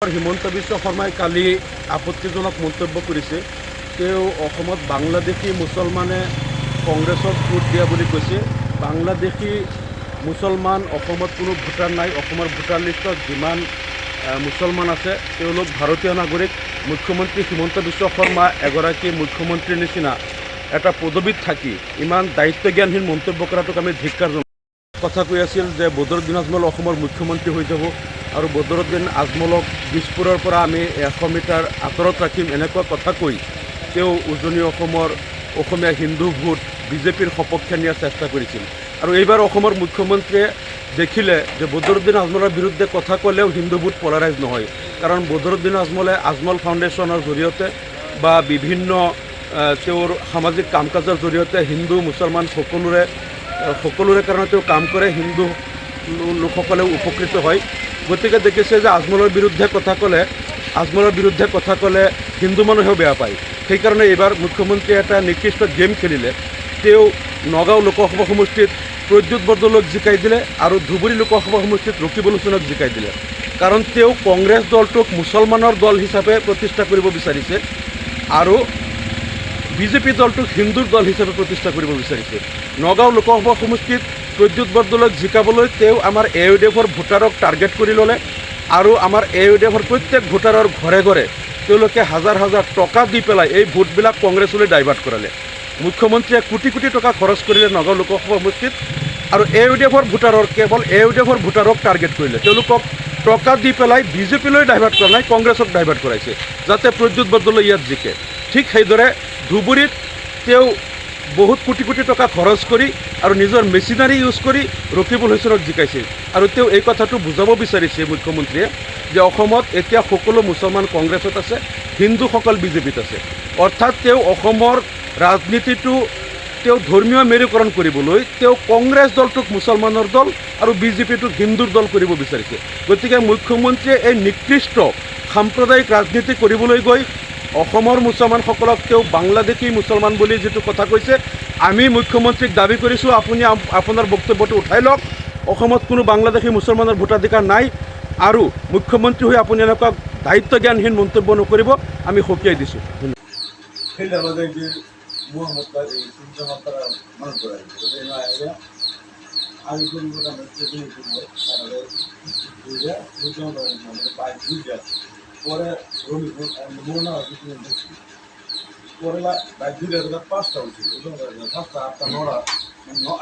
হিমন্ত বিশ্ব শৰ্মাই কালি আপত্তিজনক মন্তব্য কৰিছে। তেওঁ অসমত বাংলাদেশী মুছলমানে কংগ্ৰেছক ভোট দিয়া বুলি কৈছে। বাংলাদেশী মুছলমান অসমত কোনো ভোটাৰ নাই। অসমৰ ভোটাৰ লিষ্টত যিমান মুছলমান আছে তেওঁলোক ভাৰতীয় নাগৰিক। মুখ্যমন্ত্ৰী হিমন্ত বিশ্ব শৰ্মা এগৰাকী মুখ্যমন্ত্ৰীৰ নিচিনা এটা পদবীত থাকি ইমান দায়িত্বজ্ঞানহীন মন্তব্য কৰাটোক আমি ধিক্কাৰ জনাওঁ। কথা কৈ আছিল যে বদৰুদ্দিন আজমল অসমৰ মুখ্যমন্ত্ৰী হৈ যাব আৰু বদৰুদ্দিন আজমলক দিছপুৰৰ পৰা আমি 100 মিটাৰ আঁতৰত ৰাখিম, এনেকুৱা কথা কৈ তেওঁ উজনি অসমৰ অসমীয়া হিন্দু ভোট বিজেপিৰ সপক্ষে নিয়াৰ চেষ্টা কৰিছিল। আৰু এইবাৰ অসমৰ মুখ্যমন্ত্ৰীয়ে দেখিলে যে বদৰুদ্দিন আজমলৰ বিৰুদ্ধে কথা ক'লেও হিন্দু ভোট পলাৰাইজ নহয়, কাৰণ বদৰুদ্দিন আজমলে আজমল ফাউণ্ডেশ্যনৰ জৰিয়তে বা বিভিন্ন তেওঁৰ সামাজিক কাম কাজৰ জৰিয়তে হিন্দু মুছলমান সকলোৰে কাৰণে তেওঁ কাম কৰে। হিন্দু লোকসকলেও উপকৃত হয়। গতিকে দেখিছে যে আজমলৰ বিৰুদ্ধে কথা ক'লে হিন্দু মানুহেও বেয়া পায়। সেইকাৰণে এইবাৰ মুখ্যমন্ত্ৰীয়ে এটা নিকৃষ্ট গেম খেলিলে। তেওঁ নগাঁও লোকসভা সমষ্টিত প্ৰদ্যুৎ বৰদলৈক জিকাই দিলে আৰু ধুবুৰী লোকসভা সমষ্টিত ৰকিব লোচনক জিকাই দিলে, কাৰণ তেওঁ কংগ্ৰেছ দলটোক মুছলমানৰ দল হিচাপে প্ৰতিষ্ঠা কৰিব বিচাৰিছে আৰু বিজেপি দলটোক হিন্দুৰ দল হিচাপে প্ৰতিষ্ঠা কৰিব বিচাৰিছে। নগাঁও লোকসভা সমষ্টিত প্ৰদ্যুৎ বৰদলৈক জিকাবলৈ তেওঁ আমাৰ AUDFৰ ভোটাৰক টাৰ্গেট কৰি ল'লে আৰু আমাৰ AUDFৰ প্ৰত্যেক ভোটাৰৰ ঘৰে ঘৰে তেওঁলোকে হাজাৰ হাজাৰ টকা দি পেলাই এই ভোটবিলাক কংগ্ৰেছলৈ ডাইভাৰ্ট কৰালে। মুখ্যমন্ত্ৰীয়ে কোটি কোটি টকা খৰচ কৰিলে নগাঁও লোকসভা সমষ্টিত আৰু কেৱল AUDFৰ ভোটাৰক টাৰ্গেট কৰিলে। তেওঁলোকক টকা দি পেলাই বিজেপিলৈ ডাইভাৰ্ট কৰা নাই, কংগ্ৰেছক ডাইভাৰ্ট কৰাইছে যাতে প্ৰদ্যুৎ বৰদলৈ ইয়াত জিকে। ঠিক সেইদৰে ধুবুৰীত তেওঁ বহুত কোটি কোটি টকা খৰচ কৰি আৰু নিজৰ মেচিনাৰী ইউজ কৰি ৰকিবুল হুছেইনক জিকাইছিল। আৰু তেওঁ এই কথাটো বুজাব বিচাৰিছে মুখ্যমন্ত্ৰীয়ে যে অসমত এতিয়া সকলো মুছলমান কংগ্ৰেছত আছে, হিন্দুসকল বিজেপিত আছে। অৰ্থাৎ তেওঁ অসমৰ ৰাজনীতিটো তেওঁ ধৰ্মীয় মেৰুকৰণ কৰিবলৈ তেওঁ কংগ্ৰেছ দলটোক মুছলমানৰ দল আৰু বিজেপিটোক হিন্দুৰ দল কৰিব বিচাৰিছে। গতিকে মুখ্যমন্ত্ৰীয়ে এই নিকৃষ্ট সাম্প্ৰদায়িক ৰাজনীতি কৰিবলৈ গৈ অসমৰ মুছলমানসকলক তেওঁ বাংলাদেশী মুছলমান বুলি যিটো কথা কৈছে, আমি মুখ্যমন্ত্ৰীক দাবী কৰিছোঁ আপুনি আপোনাৰ বক্তব্যটো উঠাই লওক। অসমত কোনো বাংলাদেশী মুছলমানৰ ভোটাধিকাৰ নাই আৰু মুখ্যমন্ত্ৰী হৈ আপুনি এনেকুৱা দায়িত্বজ্ঞানহীন মন্তব্য নকৰিব, আমি সকীয়াই দিছোঁ। পরে পরে বাইক দুই 5টা উঠছিল, 5টা 8টা 9টা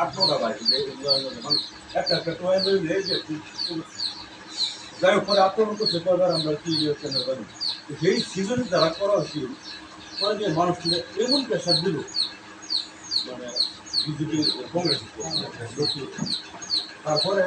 8-9টা বাইক একটা যাই হোক পরে আক্রমণ করছে। পরবার আমরা কি সেই সিজনে যারা করা হয়েছিল পরে যে মানুষকে এমন প্রেশার দিল, মানে বিজেপি কংগ্রেস তারপরে